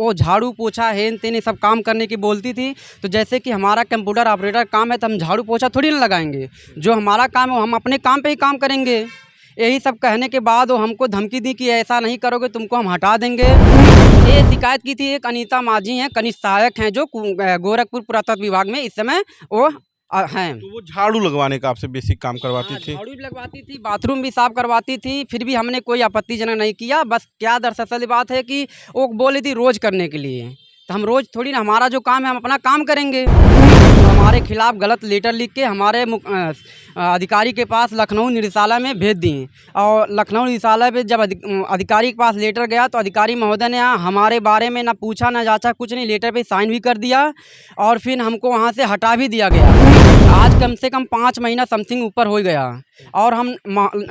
वो झाड़ू पोछा हेन तेन सब काम करने की बोलती थी। तो जैसे कि हमारा कंप्यूटर ऑपरेटर काम है तो हम झाड़ू पोछा थोड़ी ना लगाएंगे, जो हमारा काम है हम अपने काम पे ही काम करेंगे। यही सब कहने के बाद वो हमको धमकी दी कि ऐसा नहीं करोगे तुमको हम हटा देंगे। ये शिकायत की थी एक अनीता माझी हैं, कनिष्ठ सहायक हैं जो गोरखपुर पुरातत्व विभाग में इस समय वो हैं। तो वो झाड़ू लगवाने का आपसे बेसिक काम करवाती थी? झाड़ू भी लगवाती थी, बाथरूम भी साफ करवाती थी, फिर भी हमने कोई आपत्तिजनक नहीं किया। बस क्या दरअसल बात है कि वो बोली थी रोज़ करने के लिए, तो हम रोज़ थोड़ी ना, हमारा जो काम है हम अपना काम करेंगे। तो हमारे खिलाफ गलत लेटर लिख के हमारे अधिकारी के पास लखनऊ निदेशालय में भेज दिए। और लखनऊ निदेशालय पे जब अधिकारी के पास लेटर गया तो अधिकारी महोदय ने हमारे बारे में ना पूछा ना जांचा, कुछ नहीं, लेटर पे साइन भी कर दिया और फिर हमको वहाँ से हटा भी दिया गया। आज कम से कम 5 महीना समथिंग ऊपर हो गया और हम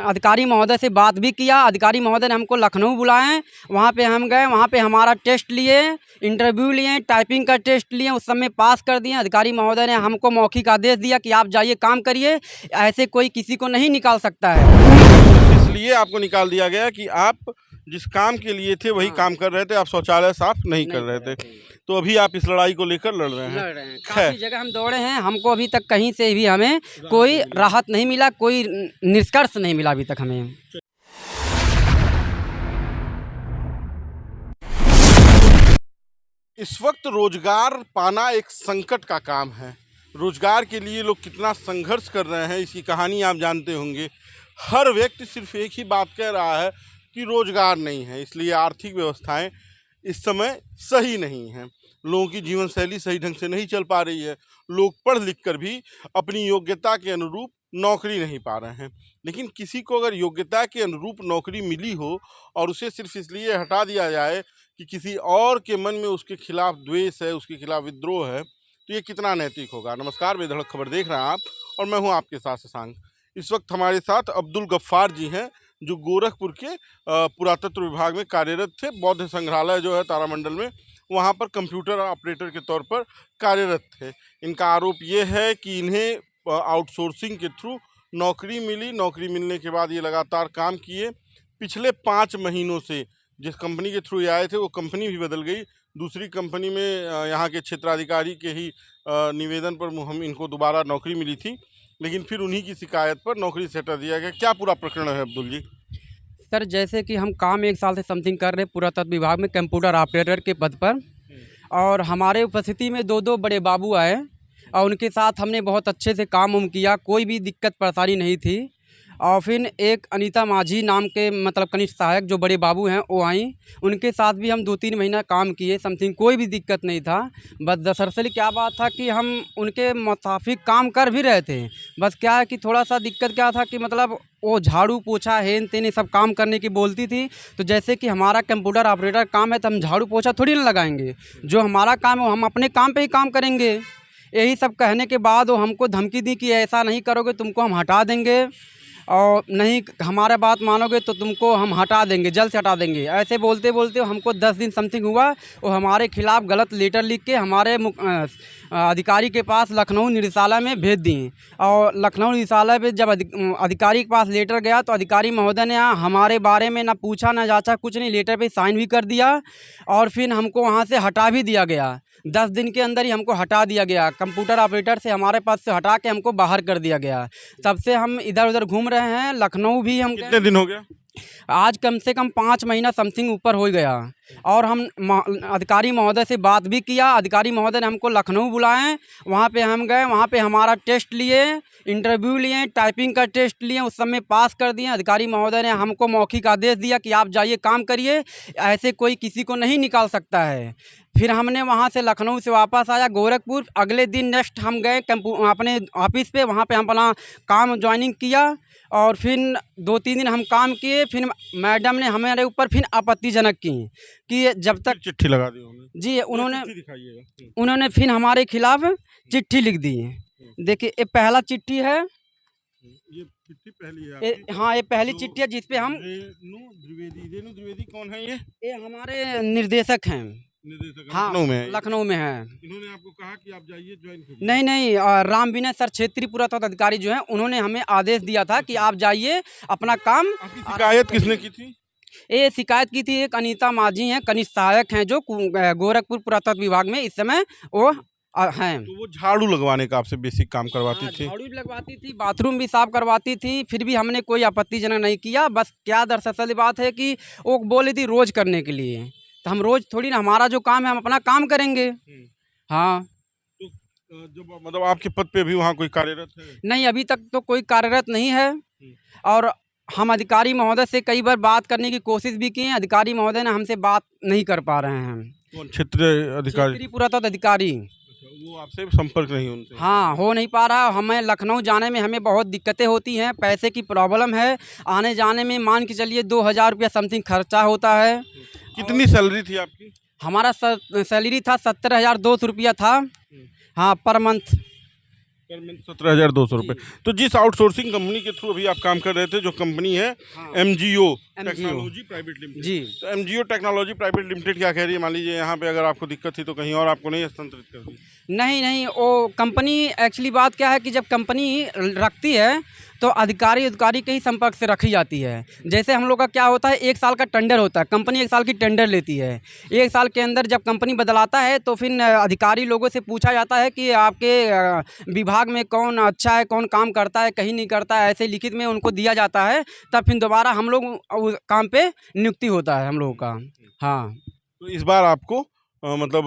अधिकारी महोदय से बात भी किया। अधिकारी महोदय ने हमको लखनऊ बुलाएं, वहाँ पे हम गए, वहाँ पे हमारा टेस्ट लिए, इंटरव्यू लिए, टाइपिंग का टेस्ट लिए, उस समय पास कर दिए। अधिकारी महोदय ने हमको मौखिक आदेश दिया कि आप जाइए काम करिए, ऐसे कोई किसी को नहीं निकाल सकता है। इसलिए आपको निकाल दिया गया कि आप जिस काम के लिए थे वही काम कर रहे थे, आप शौचालय साफ नहीं कर रहे थे। तो अभी आप इस लड़ाई को लेकर लड़ रहे हैं। काफ़ी जगह हम दौड़े हैं, हमको अभी तक कहीं से भी हमें कोई राहत नहीं मिला, कोई निष्कर्ष नहीं मिला अभी तक हमें। इस वक्त रोजगार पाना एक संकट का काम है। रोजगार के लिए लोग कितना संघर्ष कर रहे हैं इसकी कहानी आप जानते होंगे। हर व्यक्ति सिर्फ एक ही बात कह रहा है कि रोजगार नहीं है, इसलिए आर्थिक व्यवस्थाएं इस समय सही नहीं हैं। लोगों की जीवन शैली सही ढंग से नहीं चल पा रही है। लोग पढ़ लिख कर भी अपनी योग्यता के अनुरूप नौकरी नहीं पा रहे हैं। लेकिन किसी को अगर योग्यता के अनुरूप नौकरी मिली हो और उसे सिर्फ इसलिए हटा दिया जाए कि किसी और के मन में उसके खिलाफ द्वेष है, उसके खिलाफ विद्रोह है, तो ये कितना नैतिक होगा। नमस्कार, बेधड़क खबर देख रहे हैं आप और मैं हूं आपके साथ शशांक। इस वक्त हमारे साथ अब्दुल गफ्फार जी हैं जो गोरखपुर के पुरातत्व विभाग में कार्यरत थे। बौद्ध संग्रहालय जो है तारामंडल में, वहाँ पर कंप्यूटर ऑपरेटर के तौर पर कार्यरत थे। इनका आरोप ये है कि इन्हें आउटसोर्सिंग के थ्रू नौकरी मिली। नौकरी मिलने के बाद ये लगातार काम किए। पिछले 5 महीनों से जिस कंपनी के थ्रू ये आए थे वो कंपनी भी बदल गई। दूसरी कंपनी में यहाँ के क्षेत्राधिकारी के ही निवेदन पर हम इनको दोबारा नौकरी मिली थी, लेकिन फिर उन्हीं की शिकायत पर नौकरी से हटा दिया गया। क्या पूरा प्रकरण है अब्दुल जी? सर, जैसे कि हम काम 1 साल से समथिंग कर रहे हैं पुरातत्व विभाग में कंप्यूटर ऑपरेटर के पद पर, और हमारे उपस्थिति में 2 बड़े बाबू आए और उनके साथ हमने बहुत अच्छे से काम किया, कोई भी दिक्कत परेशानी नहीं थी। और फिर एक अनीता माझी नाम के मतलब कनिष्ठ सहायक जो बड़े बाबू हैं वो आई, उनके साथ भी हम 2-3 महीना काम किए, समथिंग कोई भी दिक्कत नहीं था। बस दरअसल क्या बात था कि हम उनके मुताबिक काम कर भी रहे थे। बस क्या है कि थोड़ा सा दिक्कत क्या था कि मतलब वो झाड़ू पोछा हेन तेन सब काम करने की बोलती थी। तो जैसे कि हमारा कंप्यूटर ऑपरेटर काम है तो हम झाड़ू पोछा थोड़ी ना लगाएंगे, जो हमारा काम है हम अपने काम पे ही काम करेंगे। यही सब कहने के बाद वो हमको धमकी दी कि ऐसा नहीं करोगे तुमको हम हटा देंगे, और नहीं हमारा बात मानोगे तो तुमको हम हटा देंगे, जल्द से हटा देंगे। ऐसे बोलते बोलते हमको 10 दिन समथिंग हुआ, वो हमारे खिलाफ गलत लेटर लिख के हमारे अधिकारी के पास लखनऊ निदेशालय में भेज दिए। और लखनऊ निदेशालय पे जब अधिकारी के पास लेटर गया तो अधिकारी महोदय ने हमारे बारे में ना पूछा ना जांचा, कुछ नहीं, लेटर पे साइन भी कर दिया और फिर हमको वहाँ से हटा भी दिया गया। 10 दिन के अंदर ही हमको हटा दिया गया। कंप्यूटर ऑपरेटर से हमारे पास से हटा के हमको बाहर कर दिया गया। तब से हम इधर उधर घूम रहे हैं। लखनऊ भी हम कितने दिन हो गया? आज कम से कम 5 महीना समथिंग ऊपर हो गया और हम अधिकारी महोदय से बात भी किया। अधिकारी महोदय ने हमको लखनऊ बुलाएं, वहाँ पे हम गए, वहाँ पे हमारा टेस्ट लिए, इंटरव्यू लिए, टाइपिंग का टेस्ट लिए, उस समय पास कर दिए। अधिकारी महोदय ने हमको मौखिक आदेश दिया कि आप जाइए काम करिए, ऐसे कोई किसी को नहीं निकाल सकता है। फिर हमने वहाँ से लखनऊ से वापस आया गोरखपुर। अगले दिन नेक्स्ट हम गए अपने ऑफिस पे, वहाँ पे हम अपना काम ज्वाइनिंग किया और फिर 2-3 दिन हम काम किए। फिर मैडम ने हमारे ऊपर फिर आपत्तिजनक की कि जब तक चिट्ठी लगा दी उन्होंने। जी, उन्होंने फिर हमारे खिलाफ चिट्ठी लिख दी है। देखिए, ये पहला चिट्ठी है, ये चिट्ठी पहली है आपकी? हाँ, ये पहली चिट्ठी है जिसपे हम रेणु द्विवेदी कौन है? ये हमारे निर्देशक हैं। हाँ, लखनऊ में है। इन्होंने आपको कहा कि आप जाइए ज्वाइन करिए? नहीं, राम विनय सर क्षेत्रीय पुरातत्व अधिकारी जो हैं उन्होंने हमें आदेश दिया था कि आप जाइए अपना काम। आपकी शिकायत किसने की थी? ये शिकायत की थी, एक अनीता माझी हैं, कनिष्ठ सहायक हैं, जो गोरखपुर पुरातत्व विभाग में इस समय वो हैं। तो वो झाड़ू लगवाने का आपसे बेसिक काम करवाती हाँ, थी। झाड़ू भी लगवाती थी, बाथरूम भी साफ करवाती थी, फिर भी हमने कोई आपत्तिजनक नहीं किया। बस क्या दरअसल बात है कि वो बोली थी रोज़ करने के लिए, तो हम रोज़ थोड़ी ना, हमारा जो काम है हम अपना काम करेंगे। हाँ, तो जब मतलब आपके पद पे भी वहाँ कोई कार्यरत है? नहीं अभी तक तो कोई कार्यरत नहीं है। और हम अधिकारी महोदय से कई बार बात करने की कोशिश भी की है, अधिकारी महोदय ने हमसे बात नहीं कर पा रहे हैं। कौन क्षेत्रीय अधिकारी? क्षेत्रीय पुरातत्व अधिकारी। अच्छा, वो आपसे संपर्क नहीं उनसे? हाँ, हो नहीं पा रहा। हमें लखनऊ जाने में हमें बहुत दिक्कतें होती हैं, पैसे की प्रॉब्लम है, आने जाने में मान के चलिए 2000 रुपया समथिंग खर्चा होता है। कितनी सैलरी थी आपकी? हमारा सैलरी था 70,200 रुपया था। हाँ, पर मंथ। पर मंथ 17,200 रुपये। तो जिस आउटसोर्सिंग कंपनी के थ्रू अभी आप काम कर रहे थे, जो कंपनी है हाँ, MGO MGO technology private limited, जी। तो MGO टेक्नोलॉजी प्राइवेट लिमिटेड क्या कह रही है? मान लीजिए यहाँ पे अगर आपको दिक्कत थी तो कहीं और आपको नहीं हस्तांतरित कर दी? नहीं नहीं, वो कंपनी एक्चुअली बात क्या है कि जब कंपनी रखती है तो अधिकारी के ही संपर्क से रखी जाती है। जैसे हम लोग का क्या होता है, 1 साल का टेंडर होता है, कंपनी 1 साल की टेंडर लेती है। 1 साल के अंदर जब कंपनी बदलाता है तो फिर अधिकारी लोगों से पूछा जाता है कि आपके विभाग में कौन अच्छा है, कौन काम करता है, कहीं नहीं करता है, ऐसे लिखित में उनको दिया जाता है। तब फिर दोबारा हम लोग उस काम पे नियुक्ति होता है हम लोगों का। हाँ, तो इस बार आपको मतलब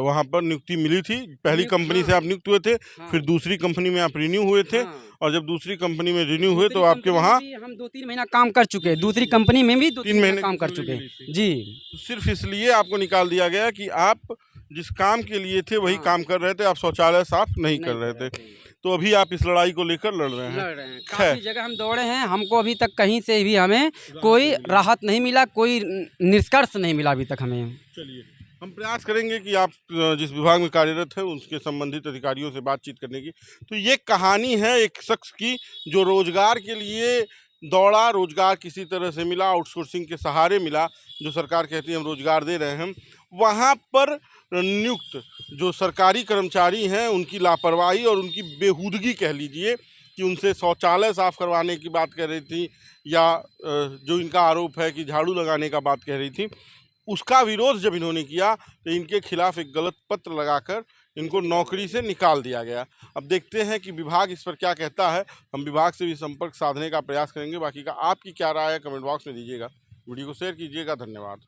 वहाँ पर नियुक्ति मिली थी। पहली कंपनी से आप नियुक्त हुए थे, हाँ, फिर दूसरी कंपनी में आप रिन्यू हुए थे, हाँ। और जब दूसरी कंपनी में रिन्यू हुए तो दूसरी आपके कंपनी में वहाँ भी हम 2-3 महीना काम कर चुके हैं। दूसरी कंपनी में भी 2-3 3 महीना महीने काम की कर सैलरी चुके मिली हैं। थी। जी। तो सिर्फ इसलिए आपको निकाल दिया गया कि आप जिस काम के लिए थे वही हाँ। काम कर रहे थे, आप शौचालय साफ नहीं कर रहे थे। तो अभी आप इस लड़ाई को लेकर लड़ रहे हैं। लड़ रहे हैं। खैर, काफ़ी जगह हम दौड़े हैं, हमको अभी तक कहीं से भी हमें कोई राहत नहीं मिला, कोई निष्कर्ष नहीं मिला अभी तक हमें। चलिए, हम प्रयास करेंगे कि आप जिस विभाग में कार्यरत हैं उसके संबंधित अधिकारियों से बातचीत करने की। तो ये कहानी है एक शख्स की जो रोजगार के लिए दौड़ा, रोजगार किसी तरह से मिला, आउटसोर्सिंग के सहारे मिला। जो सरकार कहती है हम रोजगार दे रहे हैं, वहाँ पर नियुक्त जो सरकारी कर्मचारी हैं उनकी लापरवाही और उनकी बेहूदगी कह लीजिए, कि उनसे शौचालय साफ करवाने की बात कह रही थी, या जो इनका आरोप है कि झाड़ू लगाने का बात कह रही थी, उसका विरोध जब इन्होंने किया तो इनके खिलाफ एक गलत पत्र लगाकर इनको नौकरी से निकाल दिया गया। अब देखते हैं कि विभाग इस पर क्या कहता है। हम विभाग से भी संपर्क साधने का प्रयास करेंगे। बाकी का आपकी क्या राय है कमेंट बॉक्स में दीजिएगा। वीडियो को शेयर कीजिएगा। धन्यवाद।